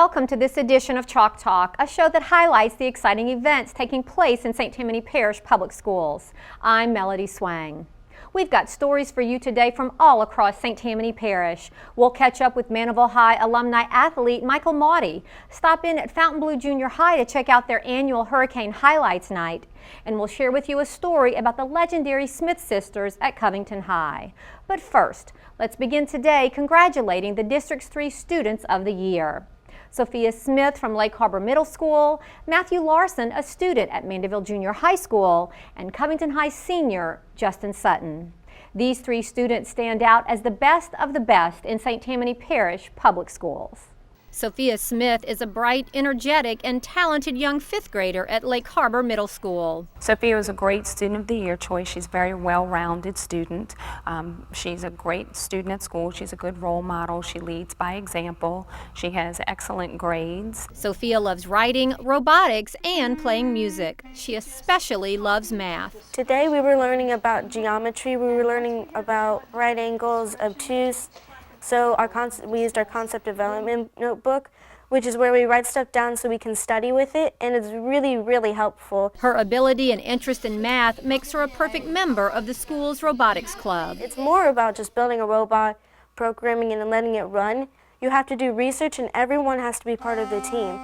Welcome to this edition of Chalk Talk, a show that highlights the exciting events taking place in St. Tammany Parish Public Schools. I'm Melody Swang. We've got stories for you today from all across St. Tammany Parish. We'll catch up with Mandeville High alumni athlete Michael Mauti, stop in at Fontainebleau Junior High to check out their annual Hurricane Highlights Night, and we'll share with you a story about the legendary Smith sisters at Covington High. But first, let's begin today congratulating the District's 3 Students of the Year. Sofia Smith from Lake Harbor Middle School, Matthew Larsen, a student at Mandeville Junior High School, and Covington High senior Justin Sutton. These 3 students stand out as the best of the best in St. Tammany Parish Public Schools. Sofia Smith is a bright, energetic, and talented young 5th grader at Lake Harbor Middle School. Sofia was a great Student of the Year choice. She's a very well-rounded student. She's a great student at school. She's a good role model. She leads by example. She has excellent grades. Sofia loves writing, robotics, and playing music. She especially loves math. Today we were learning about geometry. We were learning about right angles, obtuse. So we used our concept development notebook, which is where we write stuff down so we can study with it, and it's really, really helpful. Her ability and interest in math makes her a perfect member of the school's robotics club. It's more about just building a robot, programming it, and letting it run. You have to do research, and everyone has to be part of the team.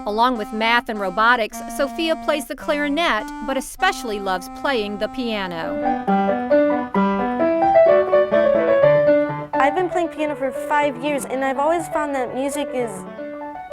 Along with math and robotics, Sofia plays the clarinet, but especially loves playing the piano. I've been playing piano for 5 years, and I've always found that music is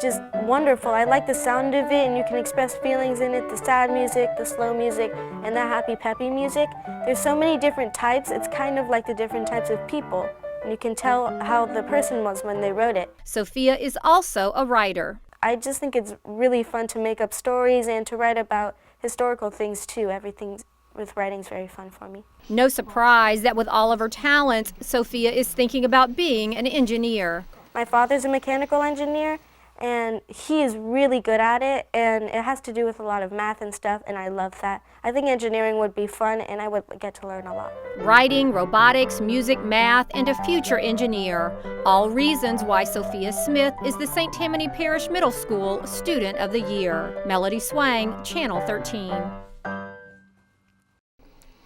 just wonderful. I like the sound of it, and you can express feelings in it, the sad music, the slow music, and the happy, peppy music. There's so many different types. It's kind of like the different types of people, and you can tell how the person was when they wrote it. Sofia is also a writer. I just think it's really fun to make up stories and to write about historical things, too. Everything with writing's very fun for me. No surprise that with all of her talents, Sofia is thinking about being an engineer. My father's a mechanical engineer, and he is really good at it, and it has to do with a lot of math and stuff, and I love that. I think engineering would be fun, and I would get to learn a lot. Writing, robotics, music, math, and a future engineer. All reasons why Sofia Smith is the St. Tammany Parish Middle School Student of the Year. Melody Swang, Channel 13.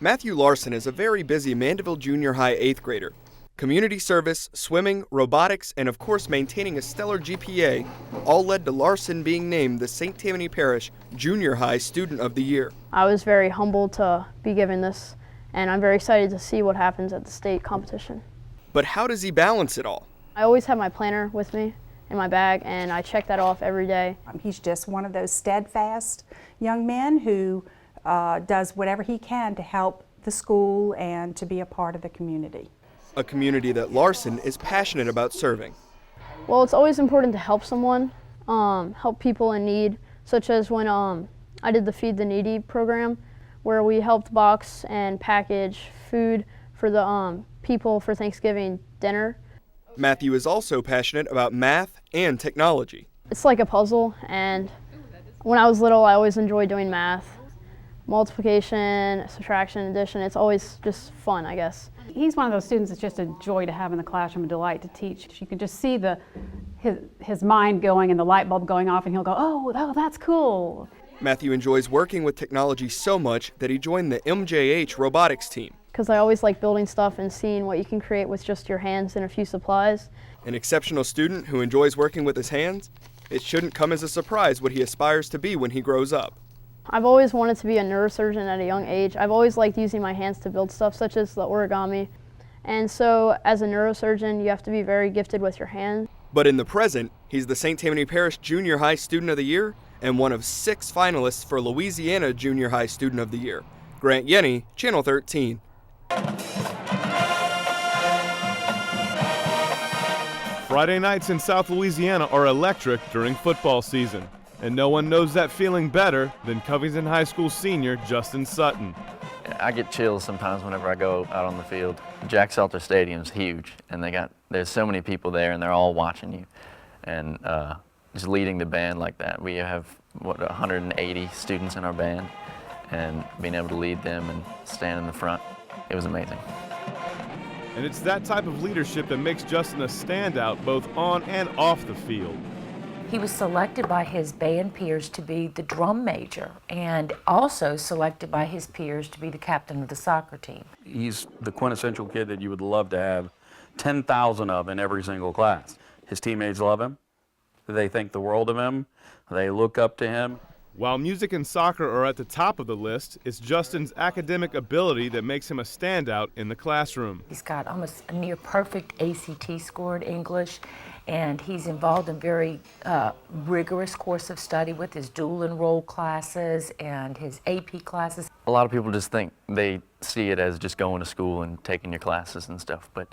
Matthew Larsen is a very busy Mandeville Junior High 8th grader. Community service, swimming, robotics, and of course maintaining a stellar GPA all led to Larsen being named the St. Tammany Parish Junior High Student of the Year. I was very humbled to be given this, and I'm very excited to see what happens at the state competition. But how does he balance it all? I always have my planner with me in my bag, and I check that off every day. He's just one of those steadfast young men who does whatever he can to help the school and to be a part of the community. A community that Larsen is passionate about serving. Well, it's always important to help someone, help people in need, such as when I did the Feed the Needy program, where we helped box and package food for the people for Thanksgiving dinner. Matthew is also passionate about math and technology. It's like a puzzle, and when I was little, I always enjoyed doing math. Multiplication, subtraction, addition, it's always just fun, I guess. He's one of those students that's just a joy to have in the classroom, a delight to teach. You can just see his mind going and the light bulb going off, and he'll go, oh, that's cool. Matthew enjoys working with technology so much that he joined the MJH robotics team. Because I always like building stuff and seeing what you can create with just your hands and a few supplies. An exceptional student who enjoys working with his hands, it shouldn't come as a surprise what he aspires to be when he grows up. I've always wanted to be a neurosurgeon at a young age. I've always liked using my hands to build stuff, such as the origami. And so, as a neurosurgeon, you have to be very gifted with your hands. But in the present, he's the St. Tammany Parish Junior High Student of the Year and one of 6 finalists for Louisiana Junior High Student of the Year. Grant Yenni, Channel 13. Friday nights in South Louisiana are electric during football season. And no one knows that feeling better than Covington High School senior Justin Sutton. I get chills sometimes whenever I go out on the field. Jack Salter Stadium's huge, and there's so many people there, and they're all watching you. And just leading the band like that. We have, 180 students in our band, and being able to lead them and stand in the front, it was amazing. And it's that type of leadership that makes Justin a standout both on and off the field. He was selected by his band peers to be the drum major and also selected by his peers to be the captain of the soccer team. He's the quintessential kid that you would love to have 10,000 of in every single class. His teammates love him. They think the world of him. They look up to him. While music and soccer are at the top of the list, it's Justin's academic ability that makes him a standout in the classroom. He's got almost a near perfect ACT score in English, and he's involved in very rigorous course of study with his dual enroll classes and his AP classes. A lot of people just think they see it as just going to school and taking your classes and stuff, but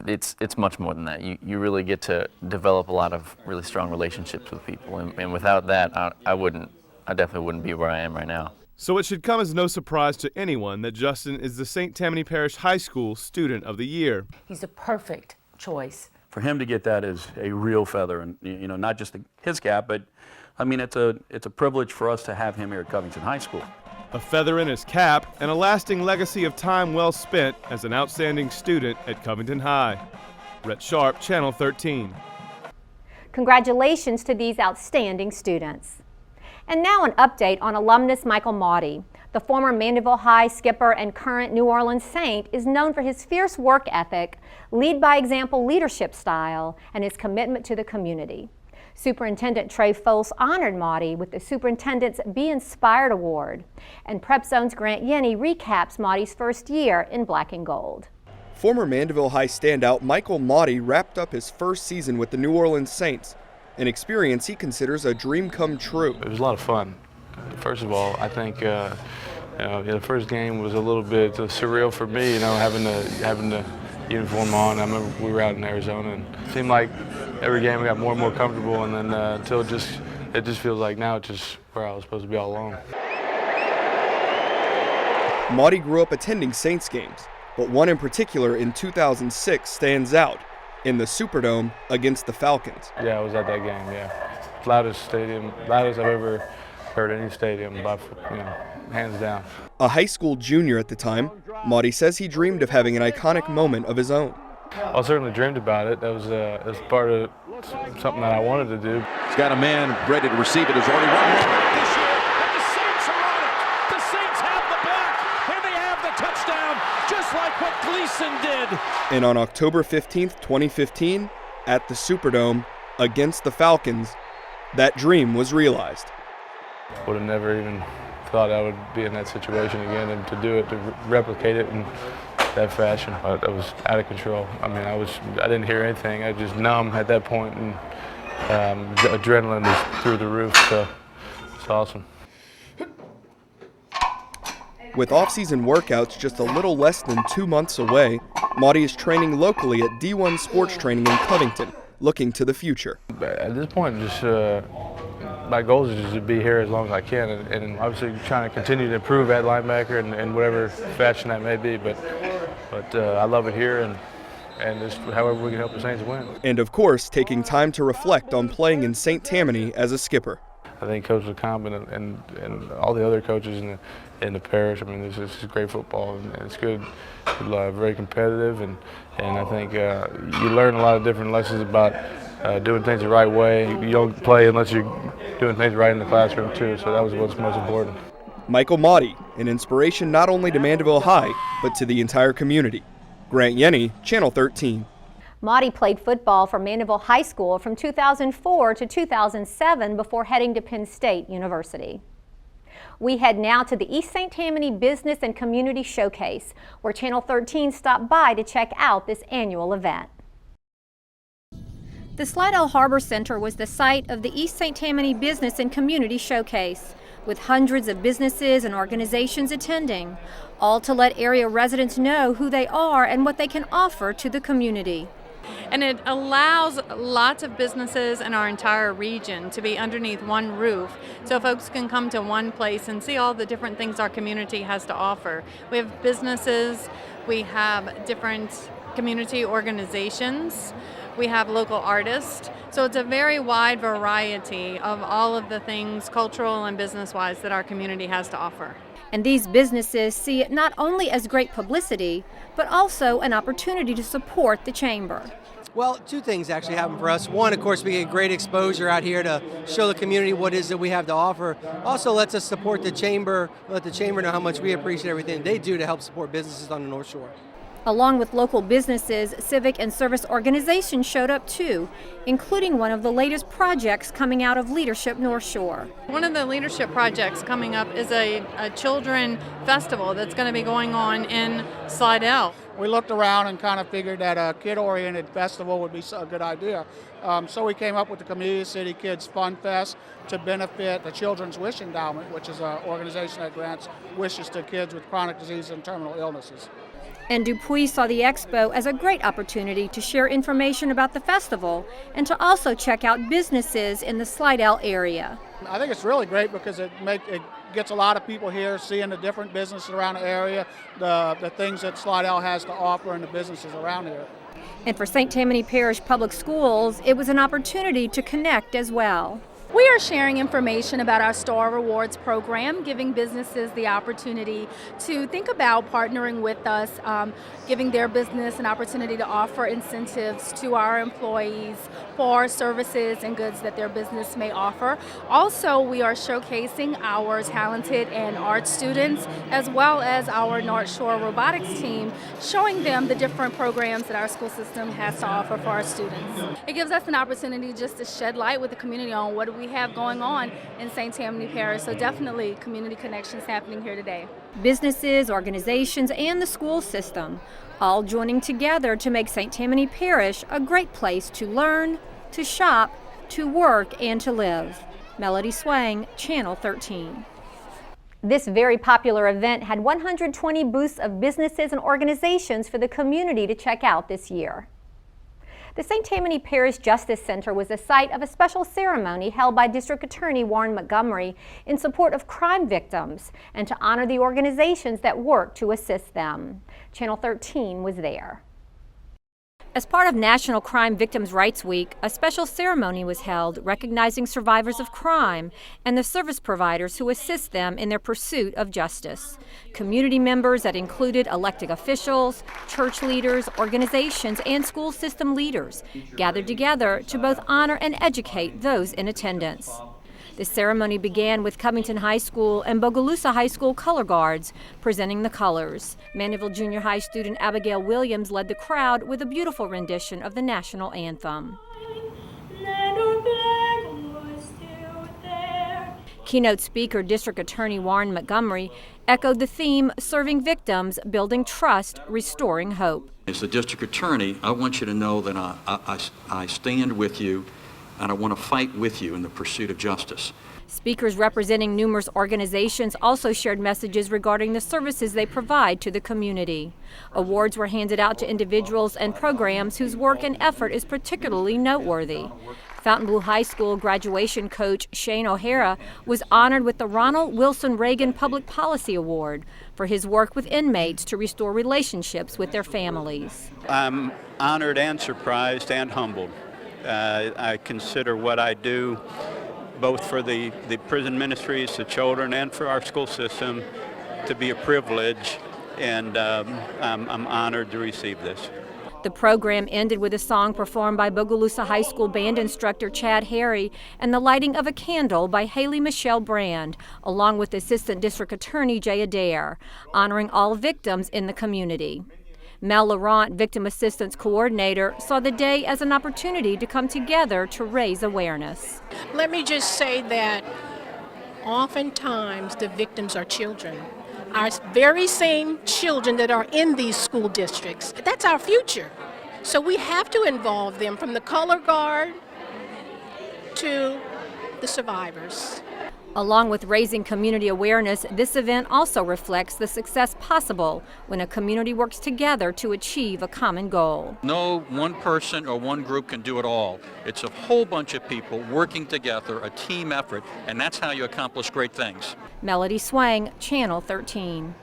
it's much more than that. You really get to develop a lot of really strong relationships with people, and without that, I definitely wouldn't be where I am right now. So it should come as no surprise to anyone that Justin is the St. Tammany Parish High School Student of the Year. He's a perfect choice. For him to get that is a real feather, and not just his cap, but I mean it's a privilege for us to have him here at Covington High School. A feather in his cap and a lasting legacy of time well spent as an outstanding student at Covington High. Rhett Sharpe, Channel 13. Congratulations to these outstanding students. And now an update on alumnus Michael Mauti. The former Mandeville High skipper and current New Orleans Saint is known for his fierce work ethic, lead-by-example leadership style, and his commitment to the community. Superintendent Trey Foles honored Mauti with the Superintendent's Be Inspired Award. And PrepZone's Grant Yenni recaps Mauti's first year in black and gold. Former Mandeville High standout Michael Mauti wrapped up his first season with the New Orleans Saints, an experience he considers a dream come true. It was a lot of fun. First of all, I think the first game was a little bit surreal for me, having the uniform on. I remember we were out in Arizona, and it seemed like every game we got more and more comfortable, and then until it just feels like now it's just where I was supposed to be all along. Mauti grew up attending Saints games, but one in particular in 2006 stands out, in the Superdome against the Falcons. Yeah, I was at that game, yeah. Loudest I've ever heard any stadium, by, hands down. A high school junior at the time, Mauti says he dreamed of having an iconic moment of his own. I certainly dreamed about it. That was part of something that I wanted to do. He's got a man ready to receive it. There's already one this year, and the Saints are on it. The Saints have the back, and they have the touchdown, just like what Gleason did. And on October 15th, 2015, at the Superdome against the Falcons, that dream was realized. Would have never even thought I would be in that situation again, and to do it, to replicate it in that fashion, I was out of control. I mean, I didn't hear anything. I was just numb at that point, and adrenaline was through the roof, so it's awesome. With off-season workouts just a little less than 2 months away, Mauti is training locally at D1 Sports Training in Covington, looking to the future. At this point, just my goal is just to be here as long as I can, and obviously trying to continue to improve at linebacker in whatever fashion that may be. But I love it here, and just however we can help the Saints win. And of course, taking time to reflect on playing in St. Tammany as a skipper. I think Coach LeCombe and all the other coaches in the parish, I mean, this is great football, and it's good, very competitive, and I think you learn a lot of different lessons about doing things the right way. You don't play unless you're doing things right in the classroom too, so that was what's most important. Michael Mauti, an inspiration not only to Mandeville High, but to the entire community. Grant Yenni, Channel 13. Mauti played football for Mandeville High School from 2004 to 2007 before heading to Penn State University. We head now to the East St. Tammany Business and Community Showcase, where Channel 13 stopped by to check out this annual event. The Slidell Harbor Center was the site of the East St. Tammany Business and Community Showcase, with hundreds of businesses and organizations attending, all to let area residents know who they are and what they can offer to the community. And it allows lots of businesses in our entire region to be underneath one roof, so folks can come to one place and see all the different things our community has to offer. We have businesses, we have different community organizations, we have local artists, so it's a very wide variety of all of the things cultural and business-wise that our community has to offer. And these businesses see it not only as great publicity, but also an opportunity to support the chamber. Well, two things actually happen for us. One, of course, we get great exposure out here to show the community what it is that we have to offer. Also lets us support the chamber, let the chamber know how much we appreciate everything they do to help support businesses on the North Shore. Along with local businesses, civic and service organizations showed up too, including one of the latest projects coming out of Leadership North Shore. One of the leadership projects coming up is a children festival that's going to be going on in Slidell. We looked around and kind of figured that a kid-oriented festival would be a good idea. So we came up with the Camellia City Kids Fun Fest to benefit the Children's Wish Endowment, which is an organization that grants wishes to kids with chronic disease and terminal illnesses. And DUPUY saw the expo as a great opportunity to share information about the festival and to also check out businesses in the Slidell area. I think it's really great because it gets a lot of people here seeing the different businesses around the area, the things that Slidell has to offer and the businesses around here. And for St. Tammany Parish Public Schools, it was an opportunity to connect as well. We are sharing information about our Star Rewards program, giving businesses the opportunity to think about partnering with us, giving their business an opportunity to offer incentives to our employees for services and goods that their business may offer. Also, we are showcasing our talented and art students as well as our North Shore robotics team, showing them the different programs that our school system has to offer for our students. It gives us an opportunity just to shed light with the community on what we have going on in St. Tammany Parish, so definitely community connections happening here today. Businesses, organizations, and the school system all joining together to make St. Tammany Parish a great place to learn, to shop, to work, and to live. Melody Swang, Channel 13. This very popular event had 120 booths of businesses and organizations for the community to check out this year. The St. Tammany Parish Justice Center was the site of a special ceremony held by District Attorney Warren Montgomery in support of crime victims and to honor the organizations that work to assist them. Channel 13 was there. As part of National Crime Victims' Rights Week, a special ceremony was held recognizing survivors of crime and the service providers who assist them in their pursuit of justice. Community members that included elected officials, church leaders, organizations, and school system leaders gathered together to both honor and educate those in attendance. The ceremony began with Covington High School and Bogalusa High School color guards presenting the colors. Mandeville Junior High student Abigail Williams led the crowd with a beautiful rendition of the national anthem. Keynote speaker District Attorney Warren Montgomery echoed the theme, serving victims, building trust, restoring hope. As the District Attorney, I want you to know that I stand with you and I want to fight with you in the pursuit of justice. Speakers representing numerous organizations also shared messages regarding the services they provide to the community. Awards were handed out to individuals and programs whose work and effort is particularly noteworthy. Fontainebleau High School graduation coach Shane O'Hara was honored with the Ronald Wilson Reagan Public Policy Award for his work with inmates to restore relationships with their families. I'm honored and surprised and humbled. I consider what I do, both for the prison ministries, the children, and for our school system, to be a privilege, and I'm honored to receive this. The program ended with a song performed by Bogalusa High School band instructor Chad Harry and the lighting of a candle by Haley Michelle Brand, along with Assistant District Attorney Jay Adair, honoring all victims in the community. Mel Laurent, Victim Assistance Coordinator, saw the day as an opportunity to come together to raise awareness. Let me just say that oftentimes the victims are children. Our very same children that are in these school districts. That's our future. So we have to involve them, from the color guard to the survivors. Along with raising community awareness, this event also reflects the success possible when a community works together to achieve a common goal. No one person or one group can do it all. It's a whole bunch of people working together, a team effort, and that's how you accomplish great things. Melody Swang, Channel 13.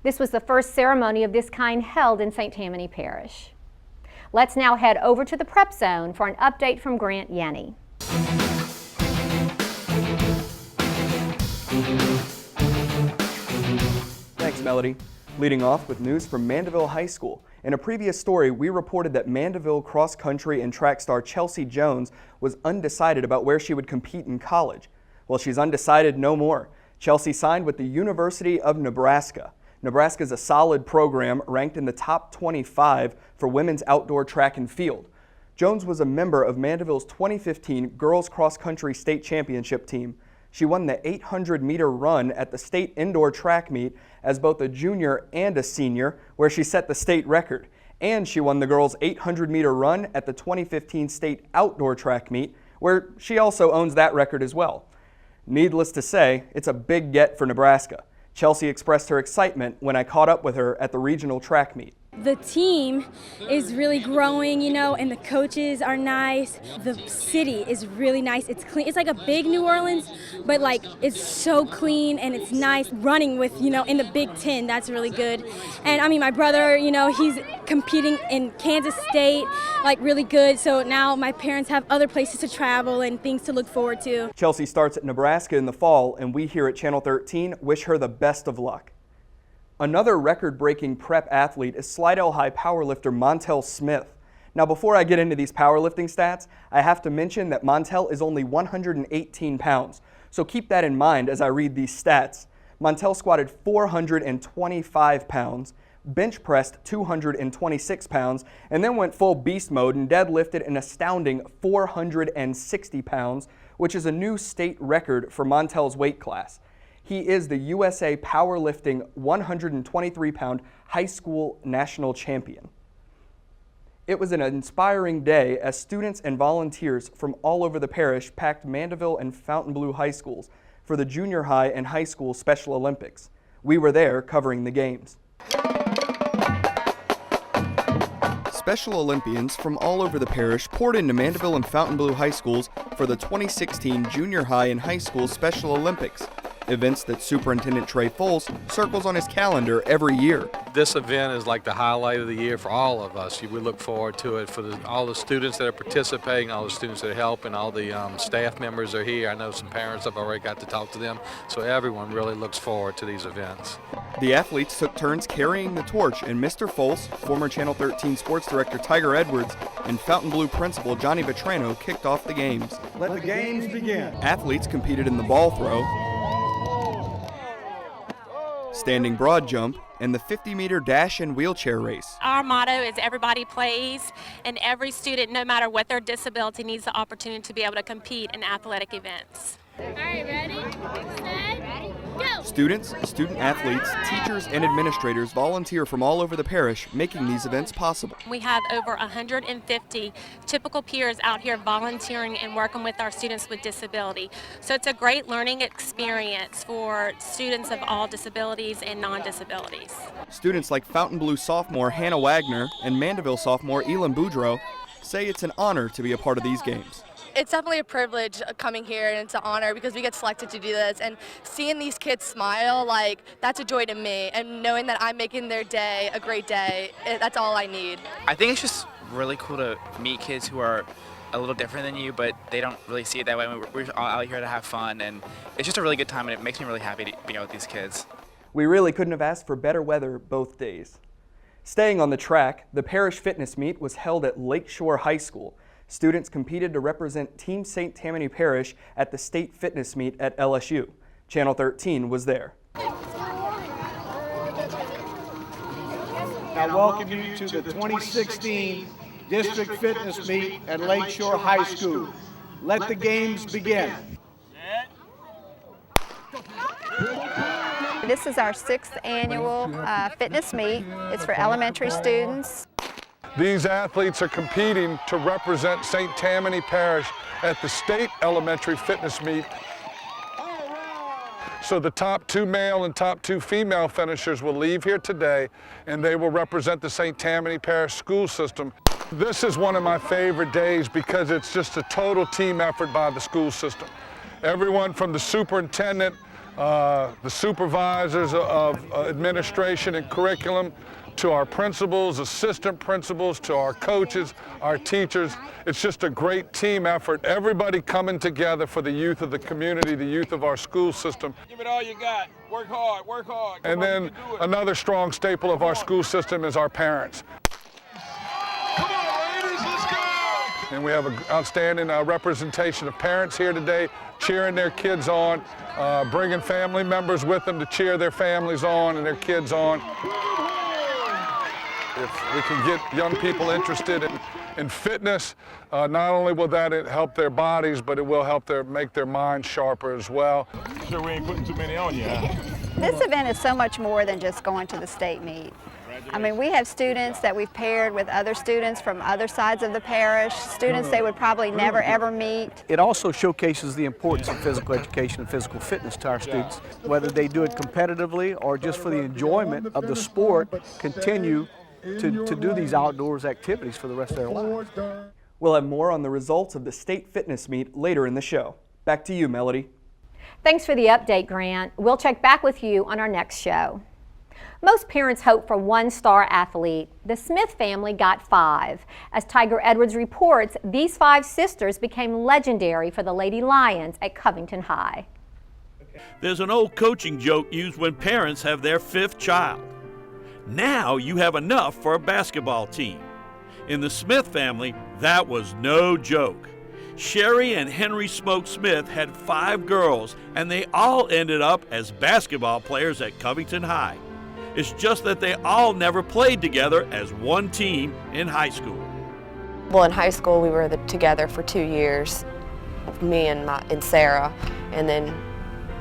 This was the first ceremony of this kind held in St. Tammany Parish. Let's now head over to the Prep Zone for an update from Grant Yenni. Melody. Leading off with news from Mandeville High School. In a previous story, we reported that Mandeville cross-country and track star Chelsea Jones was undecided about where she would compete in college. Well, she's undecided no more. Chelsea signed with the University of Nebraska. Nebraska is a solid program ranked in the top 25 for women's outdoor track and field. Jones was a member of Mandeville's 2015 girls cross-country state championship team. She won the 800-meter run at the state indoor track meet as both a junior and a senior, where she set the state record. And she won the girls' 800-meter run at the 2015 state outdoor track meet, where she also owns that record as well. Needless to say, it's a big get for Nebraska. Chelsea expressed her excitement when I caught up with her at the regional track meet. The team is really growing, you know, and the coaches are nice. The city is really nice. It's clean. It's like a big New Orleans, but like it's so clean and it's nice. Running with, you know, in the Big Ten, that's really good. And I mean, my brother, you know, he's competing in Kansas State, like really good. So now my parents have other places to travel and things to look forward to. Chelsea starts at Nebraska in the fall, and we here at Channel 13 wish her the best of luck. Another record-breaking prep athlete is Slidell High powerlifter Montel Smith. Now, before I get into these powerlifting stats, I have to mention that Montel is only 118 pounds, so keep that in mind as I read these stats. Montel squatted 425 pounds, bench pressed 226 pounds, and then went full beast mode and deadlifted an astounding 460 pounds, which is a new state record for Montel's weight class. He is the USA powerlifting 123-pound high school national champion. It was an inspiring day as students and volunteers from all over the parish packed Mandeville and Fontainebleau high schools for the junior high and high school Special Olympics. We were there covering the games. Special Olympians from all over the parish poured into Mandeville and Fontainebleau high schools for the 2016 junior high and high school Special Olympics. Events that Superintendent Trey Foles circles on his calendar every year. This event is like the highlight of the year for all of us. We look forward to it for all the students that are participating, all the students that are helping, all the staff members are here. I know some parents have already got to talk to them, so everyone really looks forward to these events. The athletes took turns carrying the torch, and Mr. Foles, former Channel 13 sports director Tiger Edwards, and Fontainebleau principal Johnny Vetrano kicked off the games. Let the games begin. Athletes competed in the ball throw, standing broad jump, and the 50-meter dash and wheelchair race. Our motto is everybody plays, and every student, no matter what their disability, needs the opportunity to be able to compete in athletic events. All right, ready, set, go! Students, student athletes, teachers, and administrators volunteer from all over the parish, making these events possible. We have over 150 typical peers out here volunteering and working with our students with disability. So it's a great learning experience for students of all disabilities and non-disabilities. Students like Fontainebleau sophomore Hannah Wagner and Mandeville sophomore Elam Boudreau say it's an honor to be a part of these games. It's definitely a privilege coming here, and it's an honor because we get selected to do this, and seeing these kids smile, like, that's a joy to me, and knowing that I'm making their day a great day, that's all I need. I think it's just really cool to meet kids who are a little different than you, but they don't really see it that way. We're all out here to have fun, and it's just a really good time, and it makes me really happy to be out with these kids. We really couldn't have asked for better weather both days. Staying on the track, the parish fitness meet was held at Lakeshore High School. Students competed to represent Team St. Tammany Parish at the state fitness meet at LSU. Channel 13 was there. I welcome you to the 2016 District Fitness Meet at Lakeshore High School. Let the games begin. This is our 6th annual fitness meet. It's for elementary students. These athletes are competing to represent St. Tammany Parish at the state elementary fitness meet. So the top 2 male and top 2 female finishers will leave here today, and they will represent the St. Tammany Parish school system. This is one of my favorite days because it's just a total team effort by the school system. Everyone from the superintendent, the supervisors of administration and curriculum, to our principals, assistant principals, to our coaches, our teachers. It's just a great team effort. Everybody coming together for the youth of the community, the youth of our school system. Give it all you got. Work hard, work hard. And then another strong staple of our school system is our parents. Come on, ladies, let's go! And we have an outstanding representation of parents here today, cheering their kids on, bringing family members with them to cheer their families on and their kids on. If we can get young people interested in fitness, not only will that help their bodies, but it will help make their minds sharper as well. Sure we ain't putting too many on you, huh? This event is so much more than just going to the state meet. I mean, we have students that we've paired with other students from other sides of the parish, students they would probably never ever meet. It also showcases the importance of physical education and physical fitness to our students, whether they do it competitively or just for the enjoyment of the sport, continue to do these outdoors activities for the rest of their lives. We'll have more on the results of the state fitness meet later in the show. Back to you, Melody. Thanks for the update, Grant. We'll check back with you on our next show. Most parents hope for one star athlete. The Smith family got 5. As Tiger Edwards reports, these 5 sisters became legendary for the Lady Lions at Covington High. There's an old coaching joke used when parents have their 5th child. Now you have enough for a basketball team. In the Smith family, that was no joke. Sherry and Henry Smoke Smith had 5 girls, and they all ended up as basketball players at Covington High. It's just that they all never played together as one team in high school. Well, in high school, we were together for 2 years, me and Sarah, and then,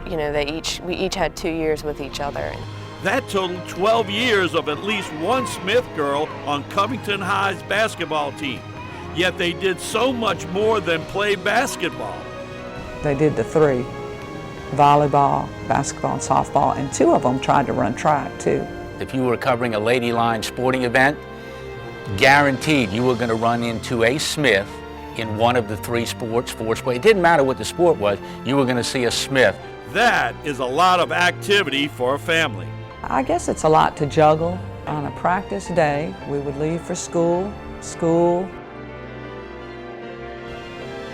you know, we each had 2 years with each other. That totaled 12 years of at least one Smith girl on Covington High's basketball team. Yet they did so much more than play basketball. They did the 3, volleyball, basketball, and softball, and 2 of them tried to run track too. If you were covering a Lady Line sporting event, guaranteed you were going to run into a Smith in one of the 3 sports. It didn't matter what the sport was, you were going to see a Smith. That is a lot of activity for a family. I guess it's a lot to juggle. On a practice day, we would leave for school,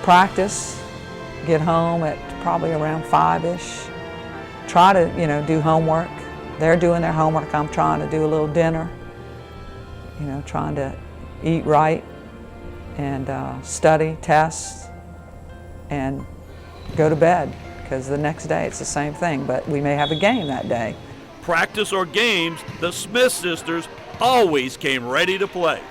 practice, get home at probably around 5-ish, try to, do homework. They're doing their homework, I'm trying to do a little dinner, trying to eat right and study, tests, and go to bed, because the next day it's the same thing, but we may have a game that day. Practice or games, the Smith sisters always came ready to play.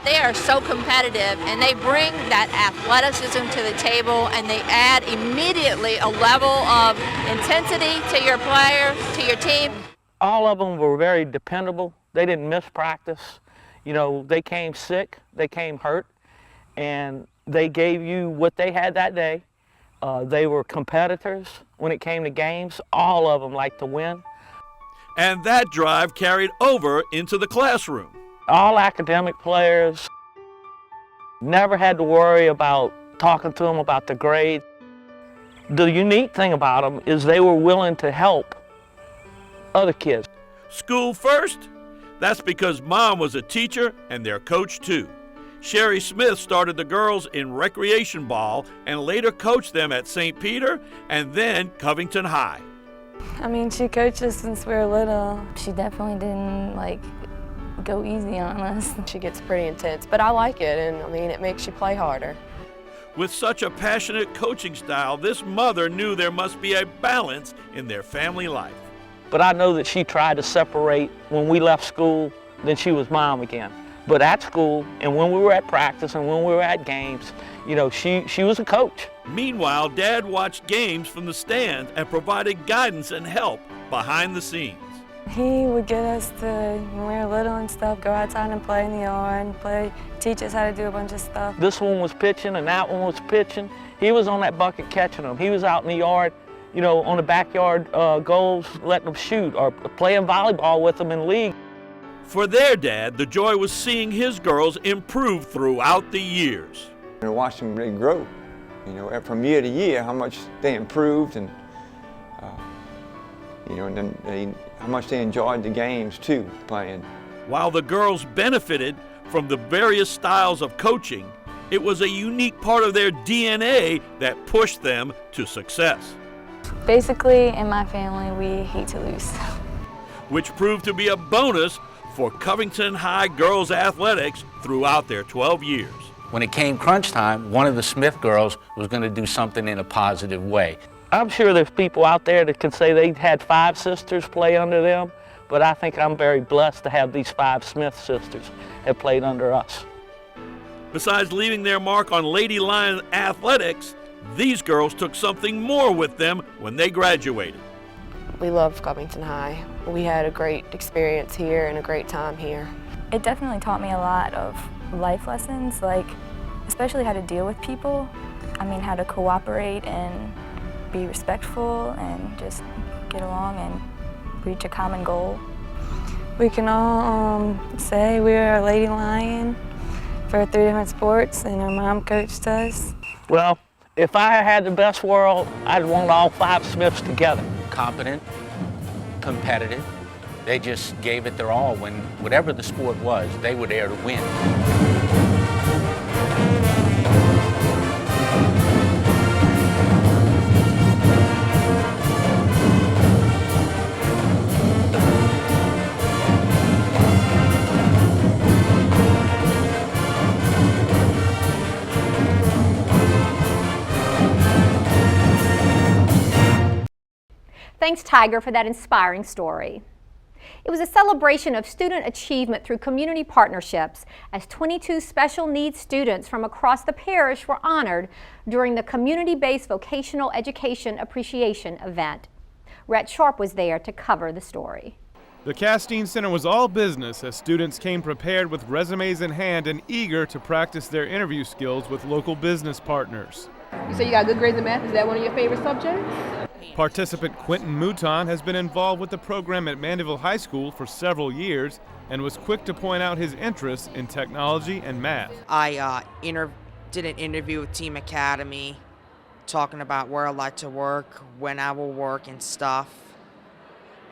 They are so competitive, and they bring that athleticism to the table, and they add immediately a level of intensity to your player, to your team. All of them were very dependable. They didn't miss practice. They came sick, they came hurt, and they gave you what they had that day. They were competitors when it came to games. All of them liked to win. And that drive carried over into the classroom. All academic players, never had to worry about talking to them about the grades. The unique thing about them is they were willing to help other kids. School first? That's because Mom was a teacher and their coach too. Sherry Smith started the girls in recreation ball and later coached them at St. Peter and then Covington High. She coached us since we were little. She definitely didn't go easy on us. She gets pretty intense, but I like it, and it makes you play harder. With such a passionate coaching style, this mother knew there must be a balance in their family life. But I know that she tried to separate when we left school, then she was Mom again. But at school, and when we were at practice, and when we were at games, she was a coach. Meanwhile, Dad watched games from the stands and provided guidance and help behind the scenes. He would get us to, when we were little and stuff, go outside and play in the yard and teach us how to do a bunch of stuff. This one was pitching and that one was pitching. He was on that bucket catching them. He was out in the yard, on the backyard goals, letting them shoot or playing volleyball with them in league. For their dad, the joy was seeing his girls improve throughout the years. Watching them grow, from year to year, how much they improved and and then how much they enjoyed the games too, playing. While the girls benefited from the various styles of coaching, it was a unique part of their DNA that pushed them to success. Basically, in my family, we hate to lose. Which proved to be a bonus for Covington High girls athletics throughout their 12 years. When it came crunch time, one of the Smith girls was going to do something in a positive way. I'm sure there's people out there that can say they had 5 sisters play under them, but I think I'm very blessed to have these 5 Smith sisters that played under us. Besides leaving their mark on Lady Lion athletics, these girls took something more with them when they graduated. We love Covington High. We had a great experience here and a great time here. It definitely taught me a lot of life lessons, like especially how to deal with people. I mean, how to cooperate and be respectful and just get along and reach a common goal. We can all say we're a Lady Lion for 3 different sports, and our mom coached us. Well, if I had the best world, I'd want all 5 Smiths together. Competent, competitive. They just gave it their all when whatever the sport was, they were there to win. Thanks, Tiger, for that inspiring story. It was a celebration of student achievement through community partnerships as 22 special needs students from across the parish were honored during the community-based vocational education appreciation event. Rhett Sharpe was there to cover the story. The Castine Center was all business as students came prepared with resumes in hand and eager to practice their interview skills with local business partners. You say you got good grades in math. Is that one of your favorite subjects? Participant Quentin Mouton has been involved with the program at Mandeville High School for several years and was quick to point out his interest in technology and math. I did an interview with Team Academy talking about where I like to work, when I will work and stuff.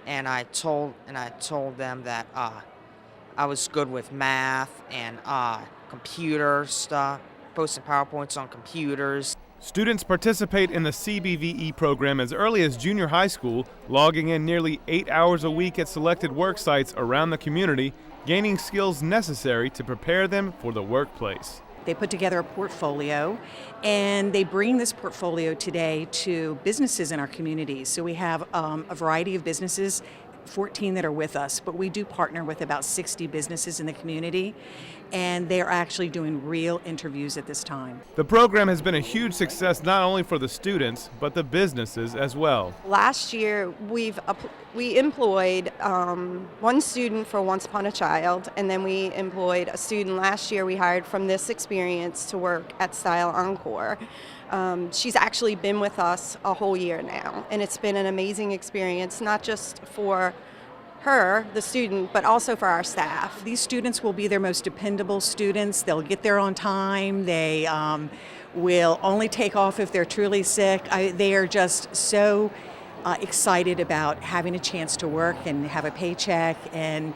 And I told them that I was good with math and computer stuff, posting PowerPoints on computers. Students participate in the CBVE program as early as junior high school, logging in nearly 8 hours a week at selected work sites around the community, gaining skills necessary to prepare them for the workplace. They put together a portfolio, and they bring this portfolio today to businesses in our communities. So we have a variety of businesses, 14 that are with us, but we do partner with about 60 businesses in the community, and they are actually doing real interviews at this time. The program has been a huge success not only for the students, but the businesses as well. Last year, we employed one student for Once Upon a Child, and then we employed a student last year we hired from this experience to work at Style Encore. She's actually been with us a whole year now, and it's been an amazing experience, not just for her, the student, but also for our staff. These students will be their most dependable students. They'll get there on time. They will only take off if they're truly sick. They are just so excited about having a chance to work and have a paycheck and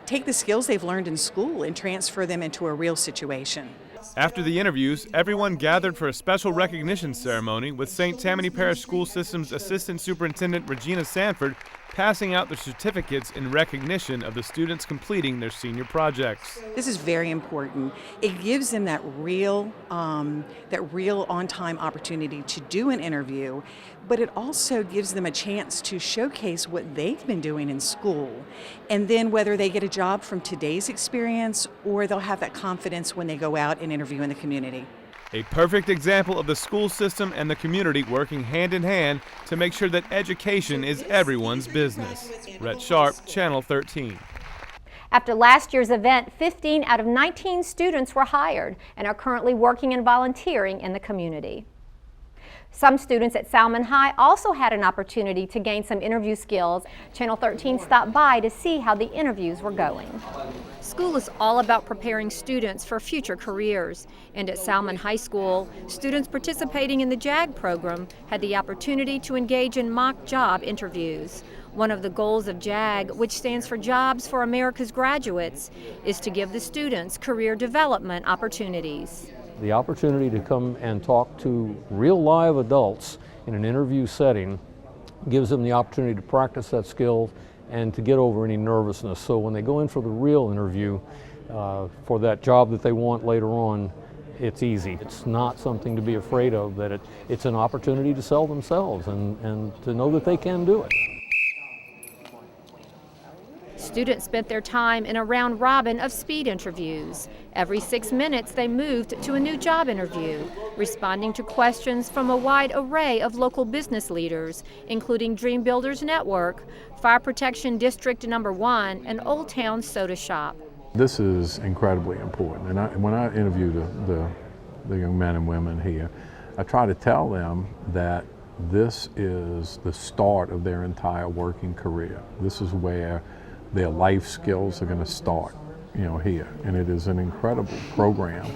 take the skills they've learned in school and transfer them into a real situation. After the interviews, everyone gathered for a special recognition ceremony with St. Tammany Parish School System's Assistant Superintendent Regina Sanford passing out the certificates in recognition of the students completing their senior projects. This is very important. It gives them that real on-time opportunity to do an interview, but it also gives them a chance to showcase what they've been doing in school. And then whether they get a job from today's experience or they'll have that confidence when they go out and interview in the community. A perfect example of the school system and the community working hand in hand to make sure that education is everyone's business. Rhett Sharpe, Channel 13. After last year's event, 15 out of 19 students were hired and are currently working and volunteering in the community. Some students at Salmen High also had an opportunity to gain some interview skills. Channel 13 stopped by to see how the interviews were going. School is all about preparing students for future careers, and at Salmen High School, students participating in the JAG program had the opportunity to engage in mock job interviews. One of the goals of JAG, which stands for Jobs for America's Graduates, is to give the students career development opportunities. The opportunity to come and talk to real live adults in an interview setting gives them the opportunity to practice that skill and to get over any nervousness. So when they go in for the real interview for that job that they want later on, it's easy. It's not something to be afraid of, that it's an opportunity to sell themselves and to know that they can do it. Students spent their time in a round robin of speed interviews. Every 6 minutes they moved to a new job interview, responding to questions from a wide array of local business leaders, including Dream Builders Network, Fire Protection District No. 1, and Old Town Soda Shop. This is incredibly important, and when I interview the young men and women here, I try to tell them that this is the start of their entire working career. This is where their life skills are going to start, here, and it is an incredible program.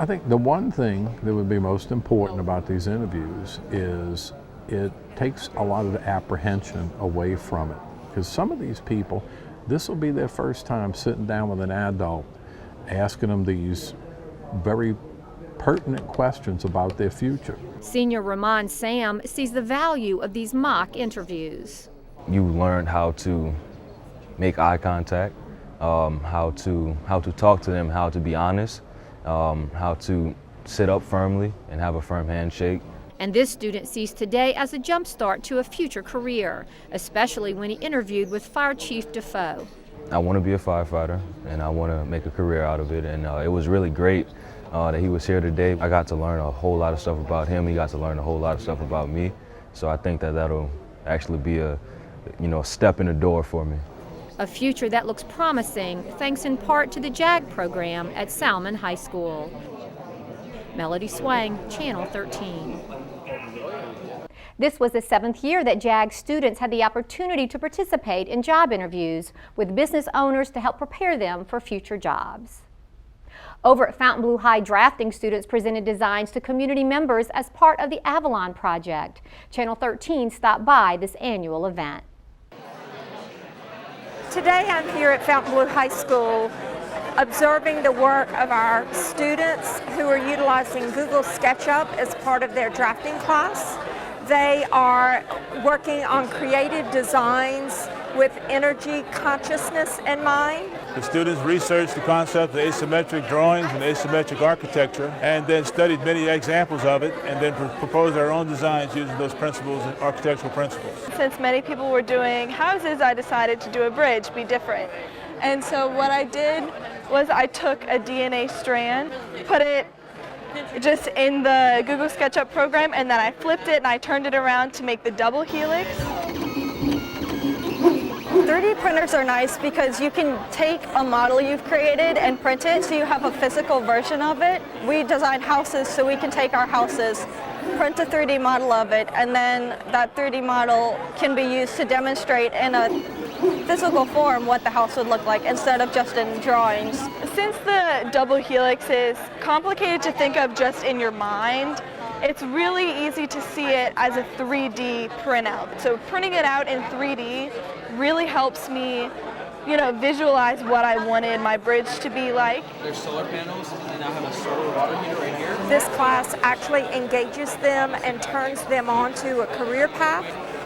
I think the one thing that would be most important about these interviews is it takes a lot of the apprehension away from it, because some of these people, this will be their first time sitting down with an adult, asking them these very pertinent questions about their future. Senior Ramon Sam sees the value of these mock interviews. You learn how to make eye contact, how to talk to them, how to be honest, how to sit up firmly and have a firm handshake. And this student sees today as a jump start to a future career, especially when he interviewed with Fire Chief Defoe. I want to be a firefighter and I want to make a career out of it, and it was really great that he was here today. I got to learn a whole lot of stuff about him, he got to learn a whole lot of stuff about me, so I think that that'll actually be a step in the door for me. A future that looks promising thanks in part to the JAG program at Salmen High School. Melody Swang, Channel 13. This was the 7th year that JAG students had the opportunity to participate in job interviews with business owners to help prepare them for future jobs. Over at Fontainebleau High, drafting students presented designs to community members as part of the Avalon project. Channel 13 stopped by this annual event. Today I'm here at Fontainebleau High School observing the work of our students who are utilizing Google SketchUp as part of their drafting class. They are working on creative designs with energy consciousness in mind. The students researched the concept of asymmetric drawings and asymmetric architecture, and then studied many examples of it, and then proposed our own designs using those principles and architectural principles. Since many people were doing houses, I decided to do a bridge, be different. And so what I did was I took a DNA strand, put it just in the Google SketchUp program, and then I flipped it and I turned it around to make the double helix. 3D printers are nice because you can take a model you've created and print it so you have a physical version of it. We design houses so we can take our houses, print a 3D model of it, and then that 3D model can be used to demonstrate in a physical form what the house would look like instead of just in drawings. Since the double helix is complicated to think of just in your mind, it's really easy to see it as a 3D printout. So printing it out in 3D really helps me, visualize what I wanted my bridge to be like. There's solar panels, and I have a solar water heater right here. This class actually engages them and turns them onto a career path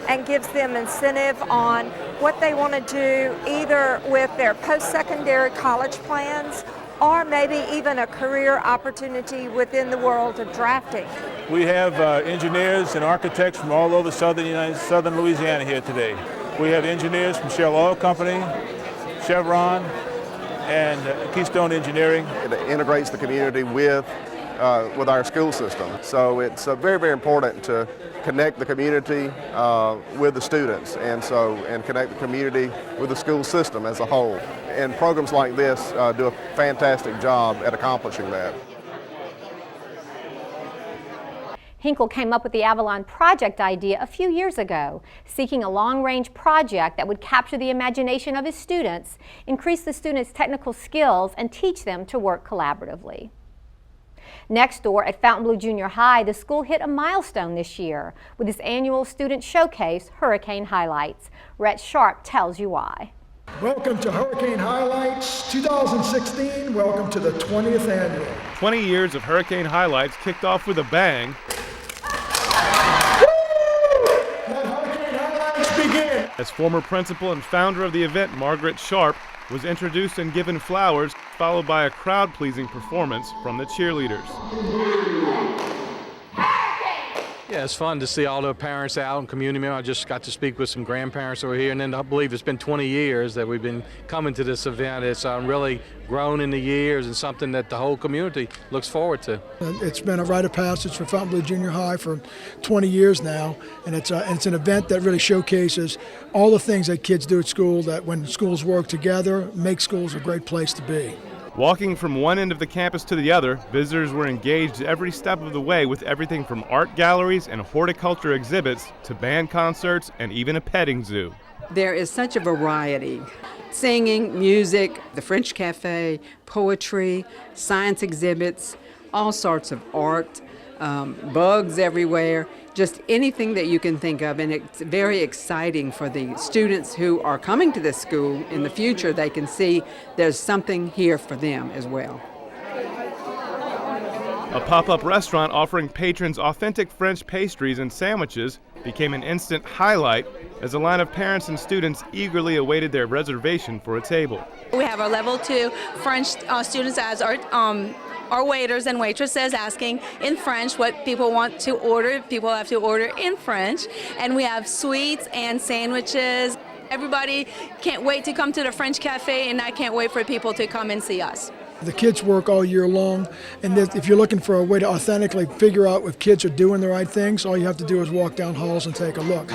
and gives them incentive on what they want to do either with their post-secondary college plans or maybe even a career opportunity within the world of drafting. We have engineers and architects from all over southern Louisiana here today. We have engineers from Shell Oil Company, Chevron, and Keystone Engineering. It integrates the community with our school system. So it's very, very important to connect the community with the students, and connect the community with the school system as a whole. And programs like this do a fantastic job at accomplishing that. HINKLE came up with the Avalon project idea a few years ago, seeking a long-range project that would capture the imagination of his students, increase the students' technical skills, and teach them to work collaboratively. Next door at Fontainebleau Junior High, the school hit a milestone this year with its annual student showcase, Hurricane Highlights. Rhett Sharpe tells you why. Welcome to Hurricane Highlights 2016. Welcome to the 20th annual. 20 years of Hurricane Highlights kicked off with a bang. Let Hurricane Highlights begin. As former principal and founder of the event, Margaret Sharpe, was introduced and given flowers, followed by a crowd-pleasing performance from the cheerleaders. Yeah, it's fun to see all the parents out and community members. I just got to speak with some grandparents over here, and then I believe it's been 20 years that we've been coming to this event. It's really grown in the years and something that the whole community looks forward to. It's been a rite of passage for Fontainebleau Junior High for 20 years now, and it's an event that really showcases all the things that kids do at school, that when schools work together, make schools a great place to be. Walking from one end of the campus to the other, visitors were engaged every step of the way with everything from art galleries and horticulture exhibits to band concerts and even a petting zoo. There is such a variety. Singing, music, the French cafe, poetry, science exhibits, all sorts of art, bugs everywhere, just anything that you can think of. And it's very exciting for the students who are coming to this school in the future. They can see there's something here for them as well. A pop-up restaurant offering patrons authentic French pastries and sandwiches became an instant highlight as a line of parents and students eagerly awaited their reservation for a table. We have our level 2 French students as our waiters and waitresses asking in French what people want to order. People have to order in French. And we have sweets and sandwiches. Everybody can't wait to come to the French cafe, and I can't wait for people to come and see us. The kids work all year long, and if you're looking for a way to authentically figure out if kids are doing the right things, all you have to do is walk down halls and take a look.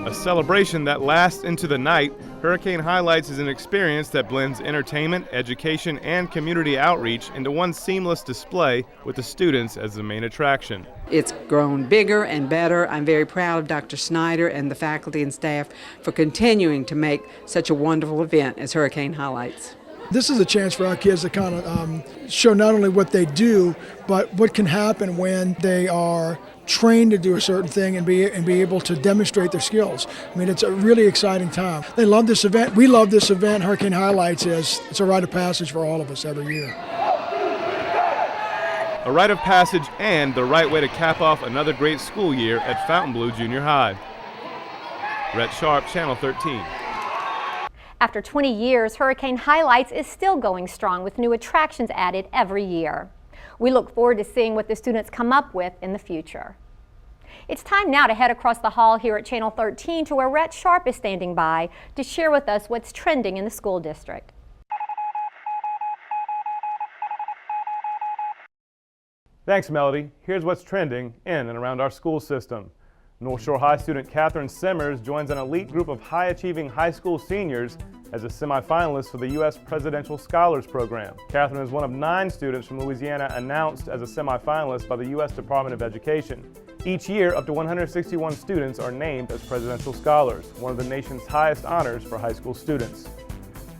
A celebration that lasts into the night, Hurricane Highlights is an experience that blends entertainment, education, and community outreach into one seamless display with the students as the main attraction. It's grown bigger and better. I'm very proud of Dr. Snyder and the faculty and staff for continuing to make such a wonderful event as Hurricane Highlights. This is a chance for our kids to kind of show not only what they do, but what can happen when they are trained to do a certain thing and be able to demonstrate their skills. I mean, it's a really exciting time. They love this event. We love this event. Hurricane Highlights it's a rite of passage for all of us every year. A rite of passage and the right way to cap off another great school year at Fontainebleau Junior High. Rhett Sharpe, Channel 13. After 20 years, Hurricane Highlights is still going strong with new attractions added every year. We look forward to seeing what the students come up with in the future. It's time now to head across the hall here at Channel 13 to where Rhett Sharpe is standing by to share with us what's trending in the school district. Thanks, Melody. Here's what's trending in and around our school system. North Shore High student Catherine Simmers joins an elite group of high-achieving high school seniors as a semifinalist for the U.S. Presidential Scholars Program. Catherine is one of 9 students from Louisiana announced as a semifinalist by the U.S. Department of Education. Each year, up to 161 students are named as Presidential Scholars, one of the nation's highest honors for high school students.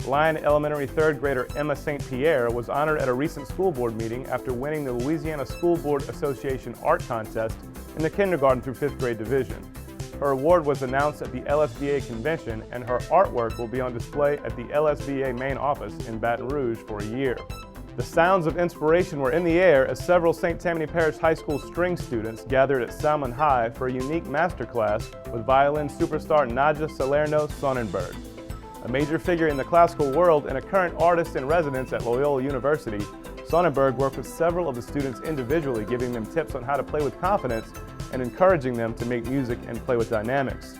Lyon Elementary 3rd grader Emma St. Pierre was honored at a recent school board meeting after winning the Louisiana School Board Association Art Contest in the kindergarten through 5th grade division. Her award was announced at the LSBA convention, and her artwork will be on display at the LSBA main office in Baton Rouge for a year. The sounds of inspiration were in the air as several St. Tammany Parish High School string students gathered at Salmen High for a unique masterclass with violin superstar Nadja Salerno Sonnenberg. A major figure in the classical world and a current artist in residence at Loyola University, Sonnenberg worked with several of the students individually, giving them tips on how to play with confidence and encouraging them to make music and play with dynamics.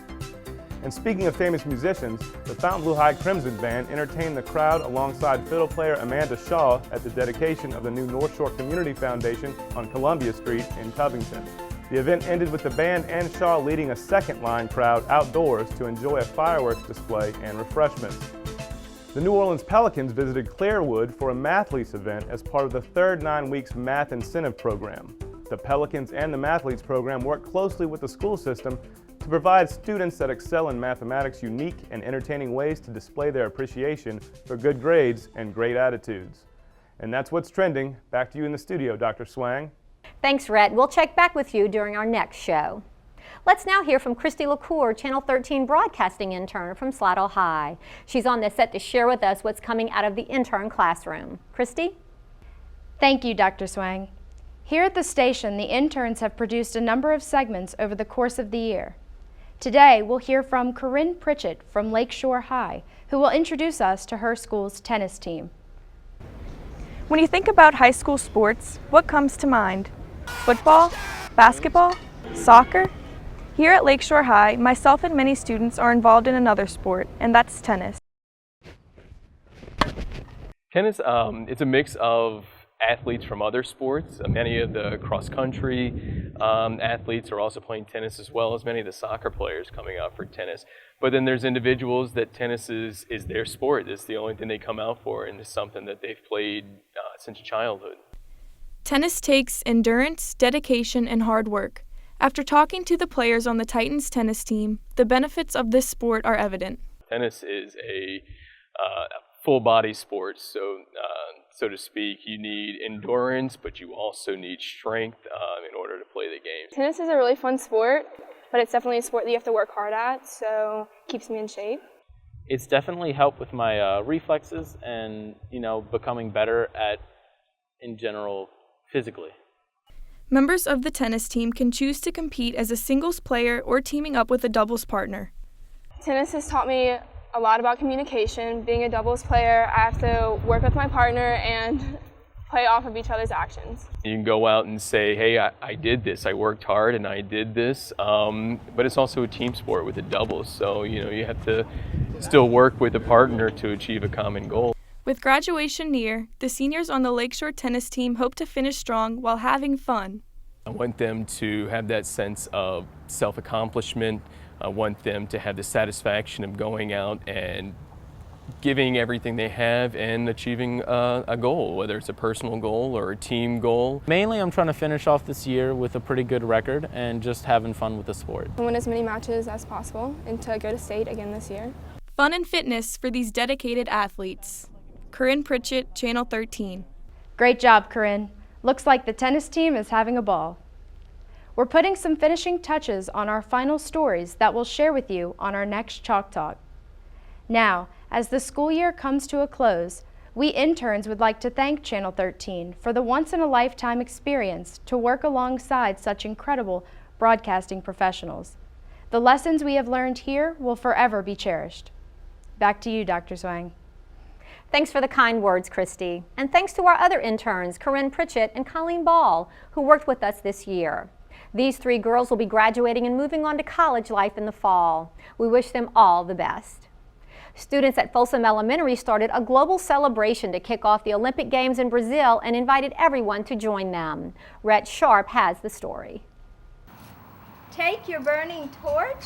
And speaking of famous musicians, the Fontainebleau High Crimson Band entertained the crowd alongside fiddle player Amanda Shaw at the dedication of the new North Shore Community Foundation on Columbia Street in Covington. The event ended with the band and Shaw leading a second line crowd outdoors to enjoy a fireworks display and refreshments. The New Orleans Pelicans visited Clairwood for a Mathletes event as part of the third 9 weeks math incentive program. The Pelicans and the Mathletes program work closely with the school system to provide students that excel in mathematics unique and entertaining ways to display their appreciation for good grades and great attitudes. And that's what's trending. Back to you in the studio, Dr. Swang. Thanks, Rhett. We'll check back with you during our next show. Let's now hear from Christy LaCour, Channel 13 broadcasting intern from Slidell High. She's on the set to share with us what's coming out of the intern classroom. Christy? Thank you, Dr. Swang. Here at the station, the interns have produced a number of segments over the course of the year. Today, we'll hear from Corinne Pritchett from Lakeshore High, who will introduce us to her school's tennis team. When you think about high school sports, what comes to mind? Football? Basketball? Soccer? Here at Lakeshore High, myself and many students are involved in another sport, and that's tennis. Tennis, it's a mix of athletes from other sports. Many of the cross-country athletes are also playing tennis, as well as many of the soccer players coming out for tennis. But then there's individuals that tennis is their sport. It's the only thing they come out for, and it's something that they've played since childhood. Tennis takes endurance, dedication, and hard work. After talking to the players on the Titans tennis team, the benefits of this sport are evident. Tennis is a full-body sport, so to speak. You need endurance, but you also need strength in order to play the game. Tennis is a really fun sport, but it's definitely a sport that you have to work hard at, so it keeps me in shape. It's definitely helped with my reflexes and, becoming better in general, physically. Members of the tennis team can choose to compete as a singles player or teaming up with a doubles partner. Tennis has taught me a lot about communication. Being a doubles player, I have to work with my partner and play off of each other's actions. You can go out and say, hey, I did this, I worked hard and I did this, but it's also a team sport with the doubles, so you have to still work with a partner to achieve a common goal. With graduation near, the seniors on the Lakeshore tennis team hope to finish strong while having fun. I want them to have that sense of self-accomplishment. I want them to have the satisfaction of going out and giving everything they have and achieving a goal, whether it's a personal goal or a team goal. Mainly, I'm trying to finish off this year with a pretty good record and just having fun with the sport. To win as many matches as possible and to go to state again this year. Fun and fitness for these dedicated athletes. Corinne Pritchett, Channel 13. Great job, Corinne. Looks like the tennis team is having a ball. We're putting some finishing touches on our final stories that we'll share with you on our next Chalk Talk. Now, as the school year comes to a close, we interns would like to thank Channel 13 for the once-in-a-lifetime experience to work alongside such incredible broadcasting professionals. The lessons we have learned here will forever be cherished. Back to you, Dr. Swang. Thanks for the kind words, Christy. And thanks to our other interns, Corinne Pritchett and Colleen Ball, who worked with us this year. These three girls will be graduating and moving on to college life in the fall. We wish them all the best. Students at Folsom Elementary started a global celebration to kick off the Olympic Games in Brazil and invited everyone to join them. Rhett Sharpe has the story. Take your burning torch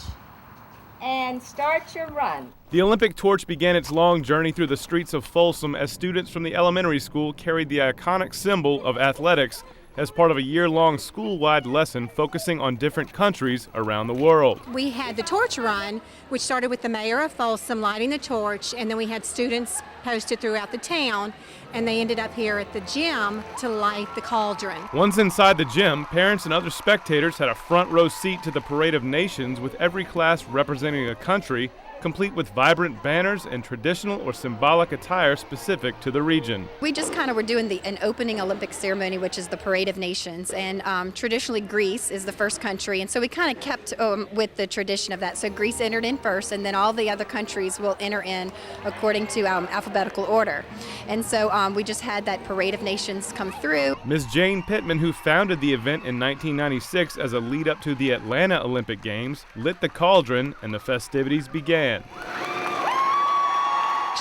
and start your run. The Olympic torch began its long journey through the streets of Folsom as students from the elementary school carried the iconic symbol of athletics as part of a year-long school-wide lesson focusing on different countries around the world. We had the torch run, which started with the mayor of Folsom lighting the torch, and then we had students posted throughout the town, and they ended up here at the gym to light the cauldron. Once inside the gym, parents and other spectators had a front row seat to the Parade of Nations with every class representing a country, complete with vibrant banners and traditional or symbolic attire specific to the region. We just kind of were doing an opening Olympic ceremony, which is the Parade of Nations, and traditionally Greece is the first country, and so we kind of kept with the tradition of that. So Greece entered in first, and then all the other countries will enter in according to alphabetical order. And so we just had that Parade of Nations come through. Ms. Jane Pittman, who founded the event in 1996 as a lead up to the Atlanta Olympic Games, lit the cauldron and the festivities began.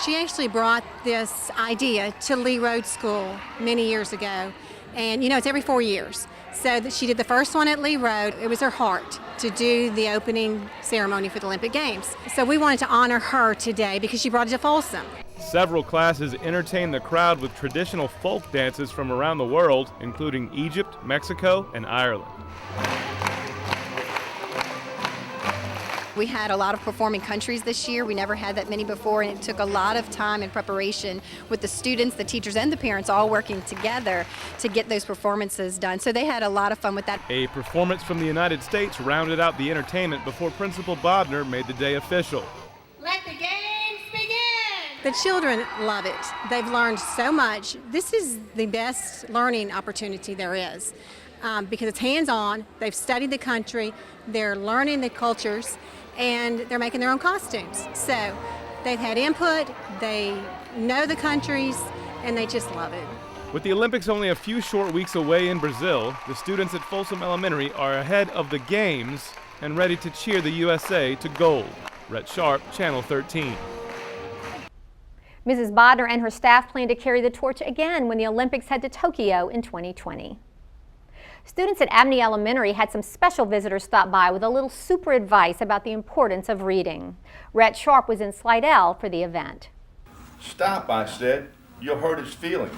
She actually brought this idea to Lee Road School many years ago, and it's every 4 years. So that she did the first one at Lee Road. It was her heart to do the opening ceremony for the Olympic Games. So we wanted to honor her today because she brought it to Folsom. Several classes entertained the crowd with traditional folk dances from around the world, including Egypt, Mexico, and Ireland. We had a lot of performing countries this year. We never had that many before, and it took a lot of time and preparation with the students, the teachers, and the parents all working together to get those performances done. So they had a lot of fun with that. A performance from the United States rounded out the entertainment before Principal Bodner made the day official. Let the games begin! The children love it. They've learned so much. This is the best learning opportunity there is because it's hands-on. They've studied the country, they're learning the cultures, and they're making their own costumes. So they've had input, they know the countries, and they just love it. With the Olympics only a few short weeks away in Brazil, the students at Folsom Elementary are ahead of the games and ready to cheer the USA to gold. Rhett, Sharpe, Channel 13. Mrs. Bodner and her staff plan to carry the torch again when the Olympics head to Tokyo in 2020. Students at Abney Elementary had some special visitors stop by with a little super advice about the importance of reading. Rhett Sharpe was in Slidell for the event. Stop, I said. You'll hurt his feelings.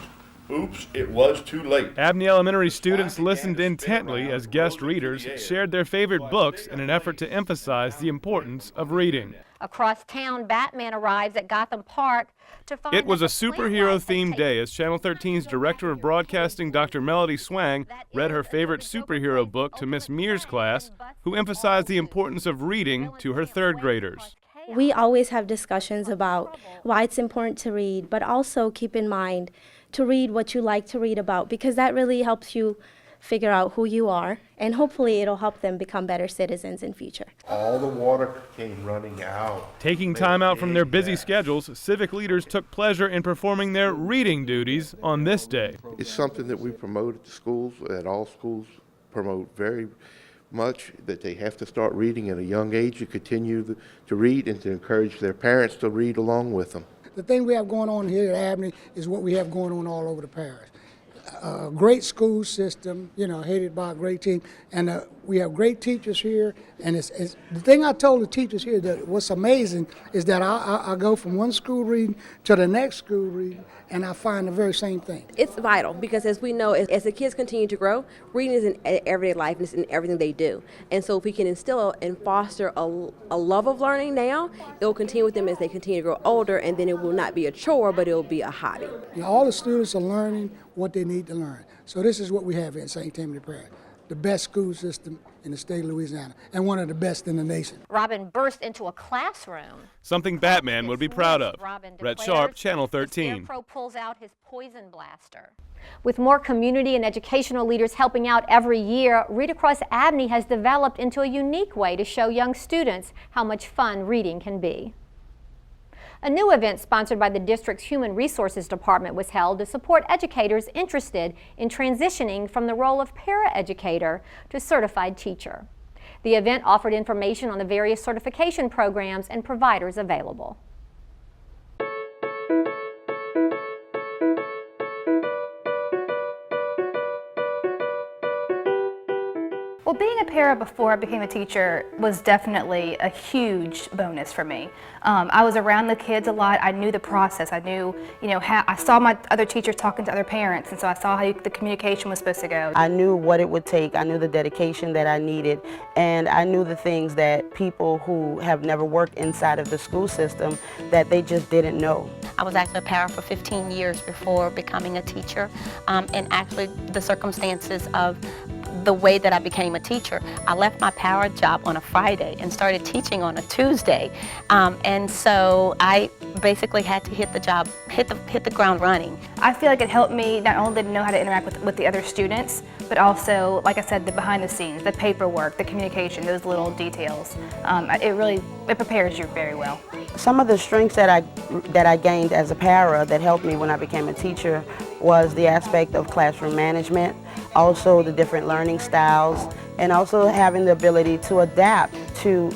Oops, it was too late. Abney Elementary students listened intently as guest readers shared their favorite books in an effort to emphasize the importance of reading. Across town, Batman arrives at Gotham Park to find It was a superhero-themed day as Channel 13's Director of Broadcasting, Dr. Melody Swang, read her favorite superhero book to Miss Mears' class, who emphasized the importance of reading to her third graders. We always have discussions about why it's important to read, but also keep in mind to read what you like to read about, because that really helps you figure out who you are, and hopefully it'll help them become better citizens in future. All the water came running out. Taking time out from their busy schedules, civic leaders took pleasure in performing their reading duties on this day. It's something that we promote at the schools, that all schools promote very much, that they have to start reading at a young age to continue to read and to encourage their parents to read along with them. The thing we have going on here at Abney is what we have going on all over the parish. A great school system, you know, headed by a great team, and we have great teachers here. And it's the thing I told the teachers here that what's amazing is that I go from one school reading to the next school reading, and I find the very same thing. It's vital because, as we know, as the kids continue to grow, reading is in everyday life and it's in everything they do. And so if we can instill and foster a love of learning now, it will continue with them as they continue to grow older, and then it will not be a chore, but it will be a hobby. You know, all the students are learning what they need to learn. So this is what we have in St. Tammany Parish, the best school system in the state of Louisiana, and one of the best in the nation. Robin burst into a classroom. Something Batman would be proud of. Rhett Sharpe, Channel 13. Scarecrow pulls out his poison blaster. With more community and educational leaders helping out every year, Read Across Abney has developed into a unique way to show young students how much fun reading can be. A new event sponsored by the district's Human Resources Department was held to support educators interested in transitioning from the role of paraeducator to certified teacher. The event offered information on the various certification programs and providers available. Well, being a para before I became a teacher was definitely a huge bonus for me. I was around the kids a lot. I knew the process. I knew, how I saw my other teachers talking to other parents, and so I saw how the communication was supposed to go. I knew what it would take. I knew the dedication that I needed, and I knew the things that people who have never worked inside of the school system that they just didn't know. I was actually a para for 15 years before becoming a teacher, and actually the circumstances of the way that I became a teacher. I left my para job on a Friday and started teaching on a Tuesday, and so I basically had to hit the ground running. I feel like it helped me not only to know how to interact with the other students, but also, like I said, the behind the scenes, the paperwork, the communication, those little details. It prepares you very well. Some of the strengths that I gained as a para that helped me when I became a teacher was the aspect of classroom management, also the different learning styles, and also having the ability to adapt to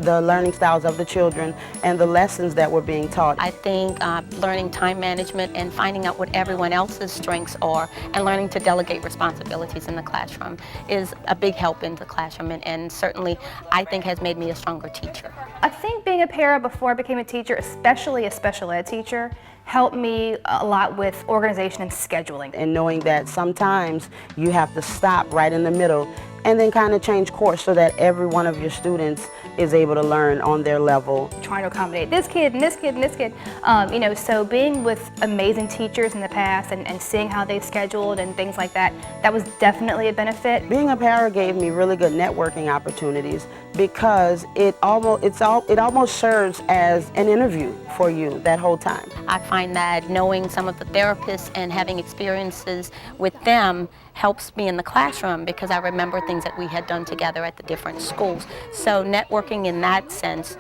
the learning styles of the children and the lessons that were being taught. I think learning time management and finding out what everyone else's strengths are and learning to delegate responsibilities in the classroom is a big help in the classroom, and certainly I think has made me a stronger teacher. I think being a para before I became a teacher, especially a special ed teacher, helped me a lot with organization and scheduling. And knowing that sometimes you have to stop right in the middle and then kind of change course so that every one of your students is able to learn on their level. Trying to accommodate this kid and this kid and this kid. You know, so being with amazing teachers in the past and seeing how they scheduled and things like that, that was definitely a benefit. Being a para gave me really good networking opportunities because it almost serves as an interview for you that whole time. I find that knowing some of the therapists and having experiences with them helps me in the classroom because I remember things that we had done together at the different schools. So networking in that sense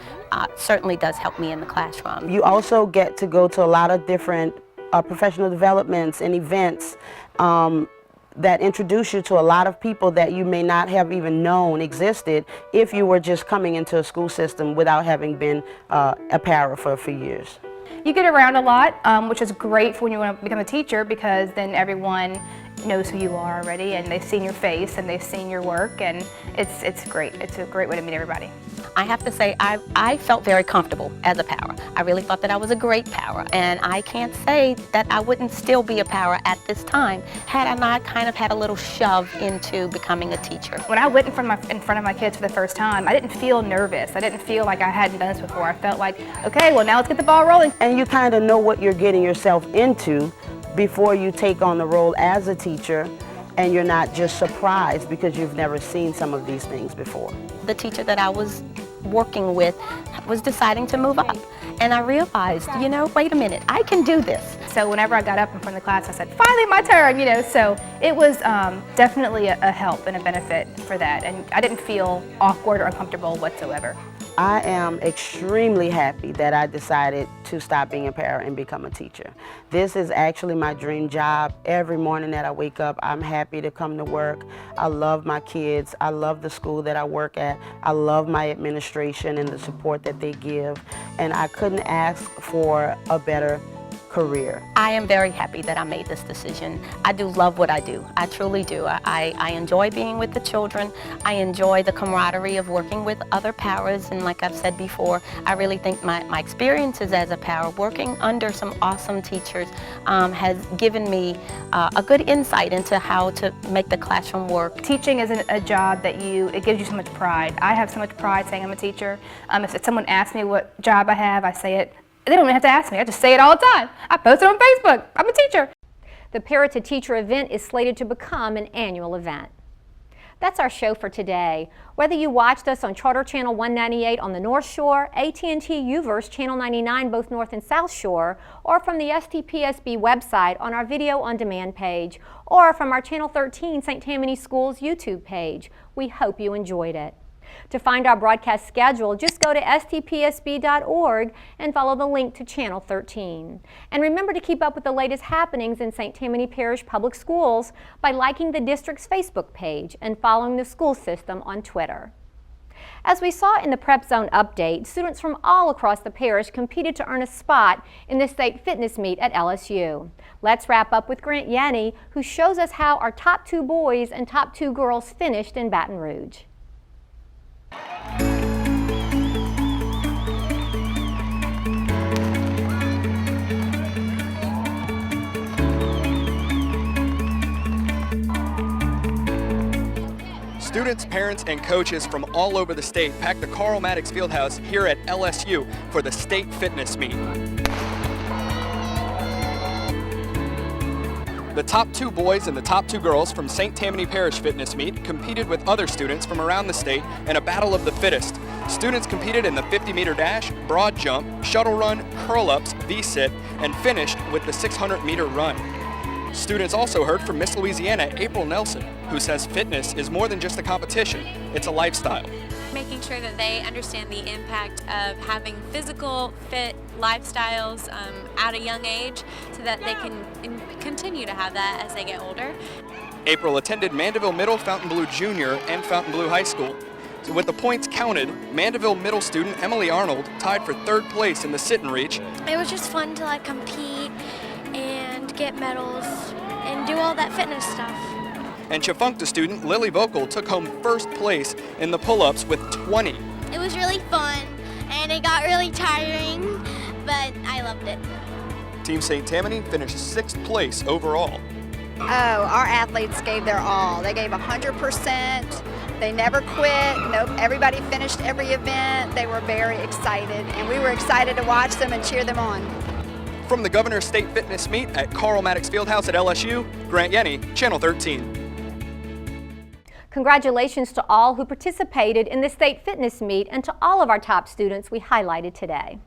certainly does help me in the classroom. You also get to go to a lot of different professional developments and events that introduce you to a lot of people that you may not have even known existed if you were just coming into a school system without having been a para for years. You get around a lot, which is great for when you want to become a teacher because then everyone knows who you are already and they've seen your face and they've seen your work, and it's great. It's a great way to meet everybody. I have to say I felt very comfortable as a para. I really thought that I was a great para, and I can't say that I wouldn't still be a para at this time had I not kind of had a little shove into becoming a teacher. When I went in front of my kids for the first time, I didn't feel nervous. I didn't feel like I hadn't done this before. I felt like, okay, well now let's get the ball rolling. And you kind of know what you're getting yourself into before you take on the role as a teacher, and you're not just surprised because you've never seen some of these things before. The teacher that I was working with was deciding to move up, and I realized, you know, wait a minute, I can do this. So whenever I got up in front of the class, I said, finally my turn, you know, so it was definitely a help and a benefit for that, and I didn't feel awkward or uncomfortable whatsoever. I am extremely happy that I decided to stop being a para and become a teacher. This is actually my dream job. Every morning that I wake up, I'm happy to come to work. I love my kids. I love the school that I work at. I love my administration and the support that they give. And I couldn't ask for a better career. I am very happy that I made this decision. I do love what I do. I truly do. I enjoy being with the children. I enjoy the camaraderie of working with other paras, and like I've said before, I really think my experiences as a para, working under some awesome teachers, has given me a good insight into how to make the classroom work. Teaching isn't a job that it gives you so much pride. I have so much pride saying I'm a teacher. If someone asks me what job I have, I say it. They don't even have to ask me. I just say it all the time. I post it on Facebook. I'm a teacher. The Para to Teacher event is slated to become an annual event. That's our show for today. Whether you watched us on Charter Channel 198 on the North Shore, AT&T UVerse Channel 99 both North and South Shore, or from the STPSB website on our video on demand page, or from our Channel 13 St. Tammany Schools YouTube page, we hope you enjoyed it. To find our broadcast schedule, just go to stpsb.org and follow the link to Channel 13. And remember to keep up with the latest happenings in St. Tammany Parish Public Schools by liking the district's Facebook page and following the school system on Twitter. As we saw in the PrepZone update, students from all across the parish competed to earn a spot in the state fitness meet at LSU. Let's wrap up with Grant Yenni, who shows us how our top 2 boys and top 2 girls finished in Baton Rouge. Students, parents, and coaches from all over the state packed the Carl Maddox Fieldhouse here at LSU for the state fitness meet. The top 2 boys and the top 2 girls from St. Tammany Parish Fitness Meet competed with other students from around the state in a battle of the fittest. Students competed in the 50-meter dash, broad jump, shuttle run, curl-ups, V-sit, and finished with the 600-meter run. Students also heard from Miss Louisiana, April Nelson, who says fitness is more than just a competition, it's a lifestyle. Making sure that they understand the impact of having physical, fit lifestyles at a young age so that they can continue to have that as they get older. April attended Mandeville Middle, Fontainebleau Junior, and Fontainebleau High School. So with the points counted, Mandeville Middle student Emily Arnold tied for 3rd place in the sit and reach. It was just fun to like compete and get medals and do all that fitness stuff. And Chafuncta student Lily Vocal took home 1st place in the pull-ups with 20. It was really fun and it got really tiring, but I loved it. Team St. Tammany finished 6th place overall. Oh, our athletes gave their all. They gave 100%. They never quit. Nope. Everybody finished every event. They were very excited, and we were excited to watch them and cheer them on. From the Governor's State Fitness Meet at Carl Maddox Fieldhouse at LSU, Grant Yenni, Channel 13. Congratulations to all who participated in the State Fitness Meet and to all of our top students we highlighted today.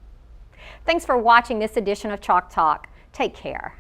Thanks for watching this edition of Chalk Talk. Take care.